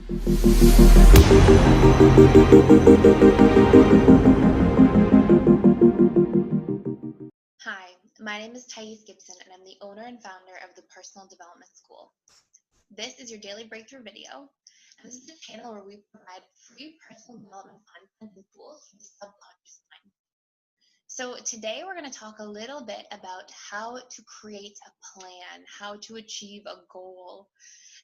Hi, my name is Gibson, and I'm the owner and founder of the Personal Development School. This is your daily breakthrough video, and this is a channel where we provide free personal development content and tools for the subconscious mind. So today we're going to talk a little bit about how to create a plan, how to achieve a goal.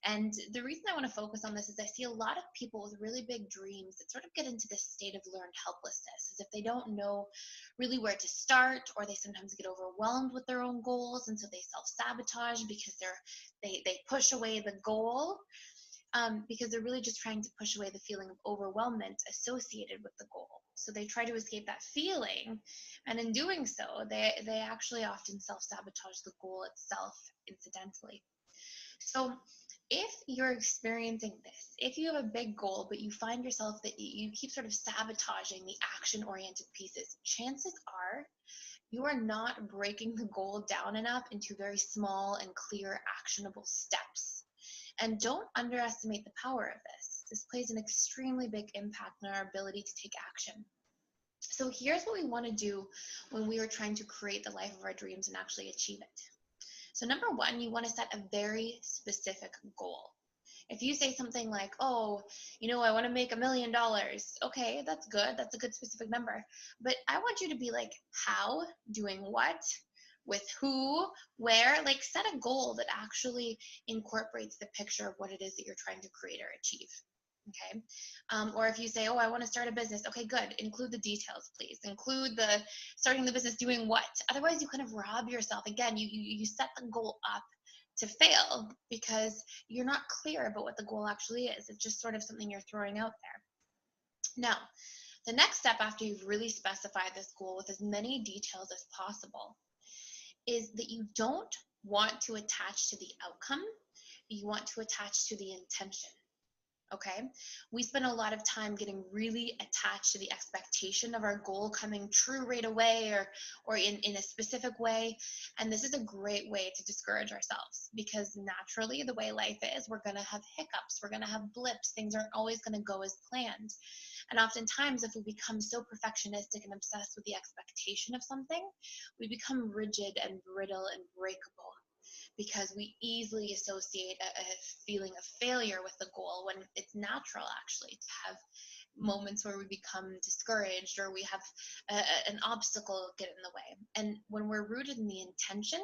And the reason I want to focus on this is I see a lot of people with really big dreams that sort of get into this state of learned helplessness, as if they don't know really where to start, or they sometimes get overwhelmed with their own goals, and so they self-sabotage because they push away the goal because they're really just trying to push away the feeling of overwhelmment associated with the goal. So they try to escape that feeling, and in doing so, they actually often self-sabotage the goal itself incidentally. So if you're experiencing this, if you have a big goal, but you find yourself that you keep sort of sabotaging the action-oriented pieces, chances are you are not breaking the goal down enough into very small and clear actionable steps. And don't underestimate the power of this. This plays an extremely big impact on our ability to take action. So here's what we want to do when we are trying to create the life of our dreams and actually achieve it. So number one, you want to set a very specific goal. If you say something like, oh, I want to make $1 million. Okay, that's good. That's a good specific number. But I want you to be like, how, doing what, with who, where, like set a goal that actually incorporates the picture of what it is that you're trying to create or achieve. Okay. Or if you say, oh, I want to start a business. Okay, good. Include the details, please. Include the starting the business, doing what. Otherwise, you kind of rob yourself. Again, you set the goal up to fail because you're not clear about what the goal actually is. It's just sort of something you're throwing out there. Now, the next step after you've really specified this goal with as many details as possible is that you don't want to attach to the outcome. You want to attach to the intention. Okay, we spend a lot of time getting really attached to the expectation of our goal coming true right away or in a specific way. And this is a great way to discourage ourselves because naturally the way life is, we're going to have hiccups, we're going to have blips, things aren't always going to go as planned. And oftentimes if we become so perfectionistic and obsessed with the expectation of something, we become rigid and brittle and breakable, because we easily associate a feeling of failure with the goal when it's natural actually to have moments where we become discouraged or we have an obstacle get in the way. And when we're rooted in the intention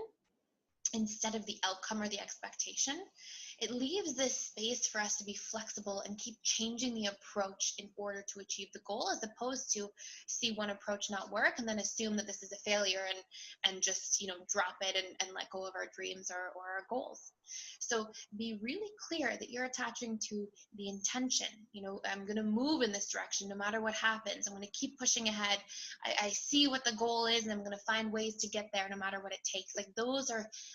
instead of the outcome or the expectation, it leaves this space for us to be flexible and keep changing the approach in order to achieve the goal, as opposed to see one approach not work and then assume that this is a failure and just drop it and let go of our dreams or our goals. So be really clear that you're attaching to the intention. I'm going to move in this direction no matter what happens. I'm going to keep pushing ahead. I see what the goal is and I'm going to find ways to get there no matter what it takes. Like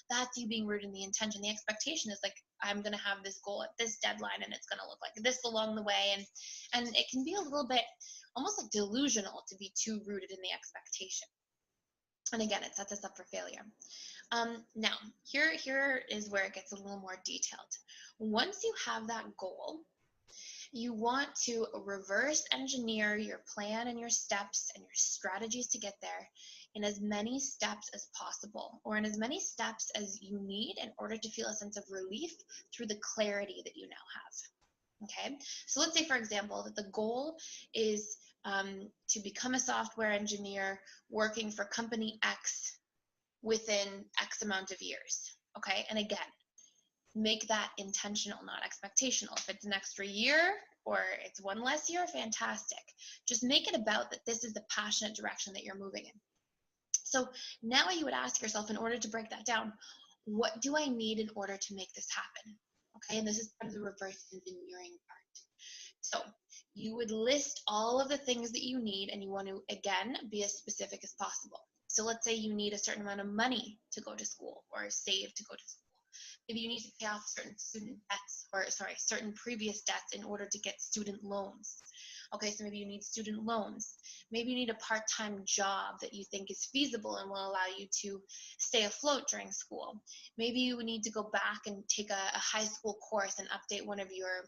that's you being rooted in the intention. The expectation is like, I'm going to have this goal at this deadline and it's going to look like this along the way. And it can be a little bit almost like delusional to be too rooted in the expectation. And again, it sets us up for failure. Now, here is where it gets a little more detailed. Once you have that goal, you want to reverse engineer your plan and your steps and your strategies to get there in as many steps as possible, or in as many steps as you need in order to feel a sense of relief through the clarity that you now have. Okay, so let's say, for example, that the goal is to become a software engineer working for company X within X amount of years. Okay, and again, make that intentional, not expectational. If it's an extra year or it's one less year, fantastic. Just make it about that this is the passionate direction that you're moving in. So now you would ask yourself, in order to break that down, what do I need in order to make this happen? Okay, and this is part of the reverse engineering part. So you would list all of the things that you need, and you want to, again, be as specific as possible. So let's say you need a certain amount of money to go to school or save to go to school. Maybe you need to pay off certain student debts, or certain previous debts in order to get student loans. Okay, so maybe you need student loans. Maybe you need a part-time job that you think is feasible and will allow you to stay afloat during school. Maybe you need to go back and take a high school course and update one of your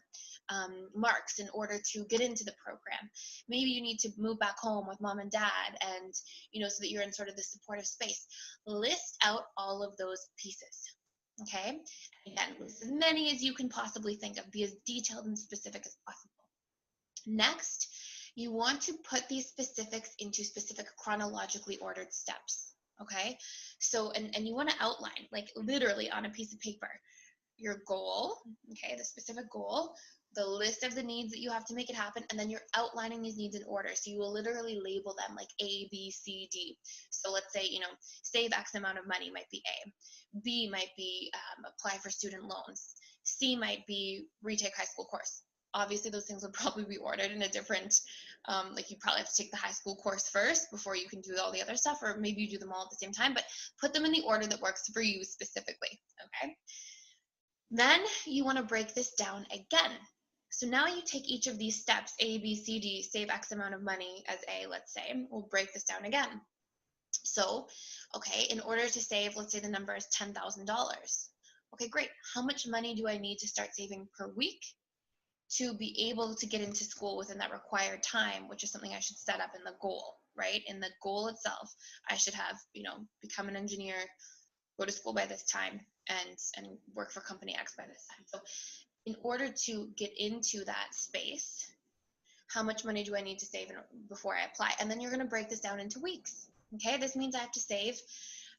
marks in order to get into the program. Maybe you need to move back home with mom and dad, and so that you're in sort of the supportive space. List out all of those pieces. Okay, again, list as many as you can possibly think of. Be as detailed and specific as possible. Next, you want to put these specifics into specific chronologically ordered steps. Okay, so and you want to outline, like literally on a piece of paper, your goal, okay, the specific goal, the list of the needs that you have to make it happen, and then you're outlining these needs in order. So you will literally label them like A, B, C, D. So let's say, save X amount of money might be A. B might be apply for student loans. C might be retake high school course. Obviously, those things will probably be ordered in a different, like you probably have to take the high school course first before you can do all the other stuff, or maybe you do them all at the same time, but put them in the order that works for you specifically, okay? Then you want to break this down again. So now you take each of these steps, A, B, C, D, save X amount of money as A, let's say. We'll break this down again. So, okay, in order to save, let's say the number is $10,000. Okay, great. How much money do I need to start saving per week to be able to get into school within that required time, which is something I should set up in the goal, right? In the goal itself, I should have, become an engineer, go to school by this time, and work for company X by this time. So in order to get into that space, how much money do I need to save before I apply? And then you're going to break this down into weeks. Okay, this means I have to save,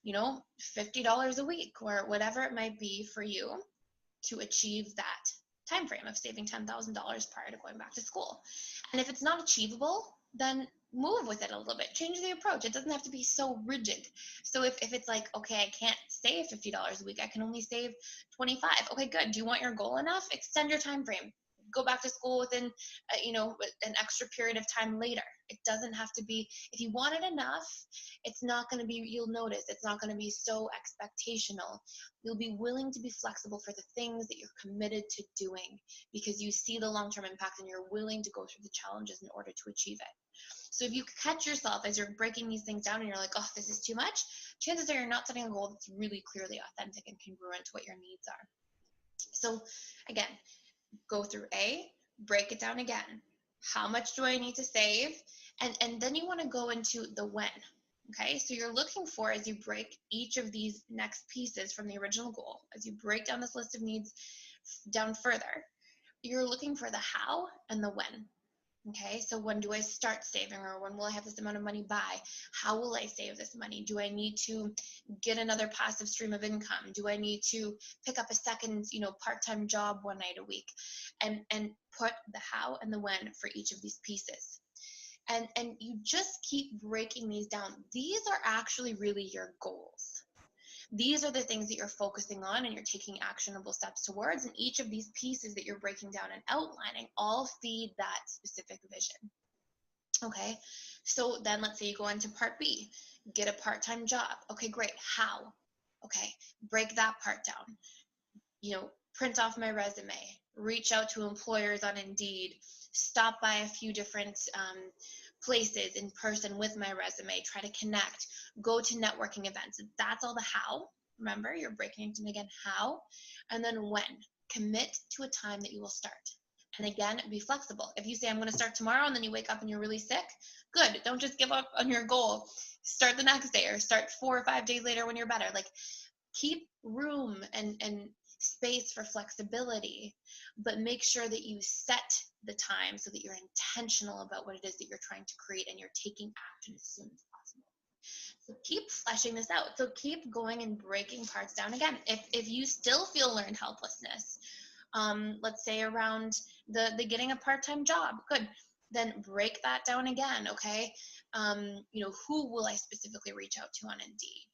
$50 a week or whatever it might be for you to achieve that time frame of saving $10,000 prior to going back to school. And if it's not achievable, then move with it a little bit. Change the approach. It doesn't have to be so rigid. So if it's like, okay, I can't save $50 a week, I can only save 25. Okay, good. Do you want your goal enough? Extend your time frame. Go back to school within, an extra period of time later. It doesn't have to be, if you want it enough, it's not going to be, you'll notice, it's not going to be so expectational. You'll be willing to be flexible for the things that you're committed to doing because you see the long-term impact and you're willing to go through the challenges in order to achieve it. So if you catch yourself as you're breaking these things down and you're like, oh, this is too much, chances are you're not setting a goal that's really clearly authentic and congruent to what your needs are. So again, go through A, break it down again. How much do I need to save? And then you want to go into the when. Okay, so you're looking for, as you break each of these next pieces from the original goal, as you break down this list of needs down further, you're looking for the how and the when. Okay, so when do I start saving, or when will I have this amount of money by? How will I save this money? Do I need to get another passive stream of income? Do I need to pick up a second, part-time job one night a week? And put the how and the when for each of these pieces. And you just keep breaking these down. These are actually really your goals. These are the things that you're focusing on and you're taking actionable steps towards, and each of these pieces that you're breaking down and outlining all feed that specific vision. Okay, so then let's say you go into part B, get a part-time job. Okay, great. How? Okay, break that part down. Print off my resume, reach out to employers on Indeed, stop by a few different places in person with my resume, try to connect, go to networking events. That's all the how. Remember, you're breaking it down again, how, and then when. Commit to a time that you will start. And again, be flexible. If you say, I'm going to start tomorrow, and then you wake up and you're really sick, good. Don't just give up on your goal. Start the next day, or start 4 or 5 days later when you're better. Like, keep room and space for flexibility, but make sure that you set the time so that you're intentional about what it is that you're trying to create and you're taking action as soon as possible. So keep fleshing this out. So keep going and breaking parts down again. If you still feel learned helplessness, let's say around the getting a part-time job, good. Then break that down again, okay? Who will I specifically reach out to on Indeed?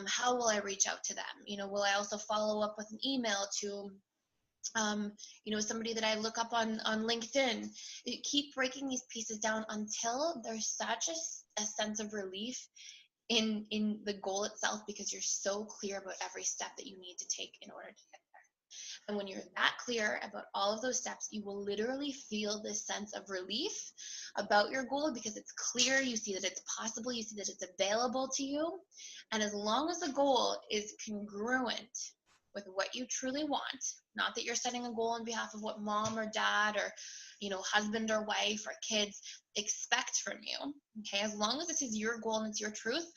How will I reach out to them? Will I also follow up with an email to somebody that I look up on LinkedIn? You keep breaking these pieces down until there's such a sense of relief in the goal itself, because you're so clear about every step that you need to take in order to get there. And when you're that clear about all of those steps, you will literally feel this sense of relief about your goal because it's clear. You see that it's possible. You see that it's available to you. And as long as the goal is congruent with what you truly want, not that you're setting a goal on behalf of what mom or dad or, husband or wife or kids expect from you. Okay, as long as this is your goal and it's your truth,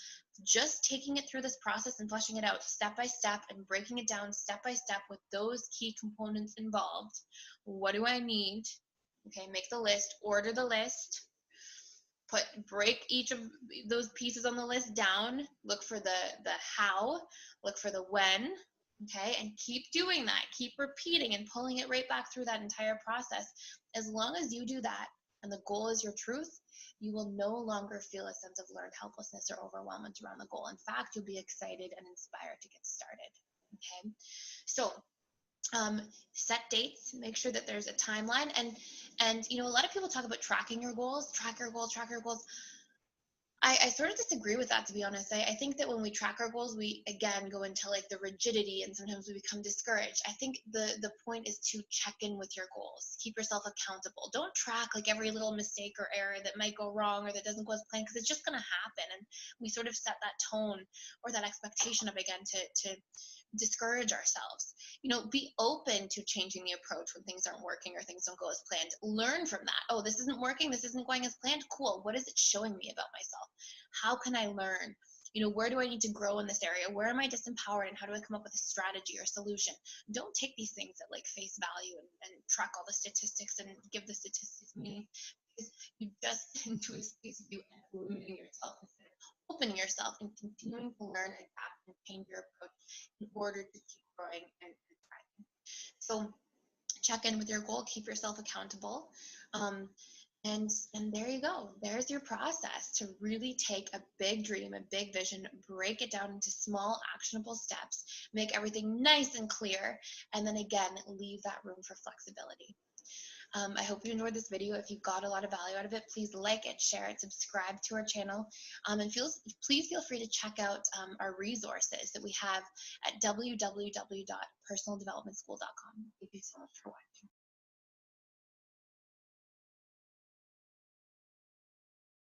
just taking it through this process and fleshing it out step by step and breaking it down step by step with those key components involved. What do I need? Okay, make the list, order the list, break each of those pieces on the list down, look for the how, look for the when, okay, and keep doing that. Keep repeating and pulling it right back through that entire process. As long as you do that and the goal is your truth, you will no longer feel a sense of learned helplessness or overwhelmment around the goal. In fact, you'll be excited and inspired to get started. Okay, so set dates, make sure that there's a timeline, and a lot of people talk about tracking your goals, track your goals. I sort of disagree with that, to be honest. I think that when we track our goals, we again go into like the rigidity and sometimes we become discouraged. I think the point is to check in with your goals. Keep yourself accountable. Don't track like every little mistake or error that might go wrong or that doesn't go as planned, because it's just going to happen. And we sort of set that tone or that expectation up again to discourage ourselves. Be open to changing the approach when things aren't working or things don't go as planned. Learn from that. Oh, this isn't working. This isn't going as planned. Cool. What is it showing me about myself? How can I learn? Where do I need to grow in this area? Where am I disempowered, and how do I come up with a strategy or solution? Don't take these things at like face value and track all the statistics and give the statistics meaning, because you just into a space of you limiting yourself instead of opening yourself and continuing to learn, adapt, and change your approach in order to keep growing and thriving. So check in with your goal, keep yourself accountable. And there you go. There's your process to really take a big dream, a big vision, break it down into small, actionable steps, make everything nice and clear, and then again, leave that room for flexibility. I hope you enjoyed this video. If you got a lot of value out of it, please like it, share it, subscribe to our channel, and please feel free to check out our resources that we have at www.personaldevelopmentschool.com. Thank you so much for watching.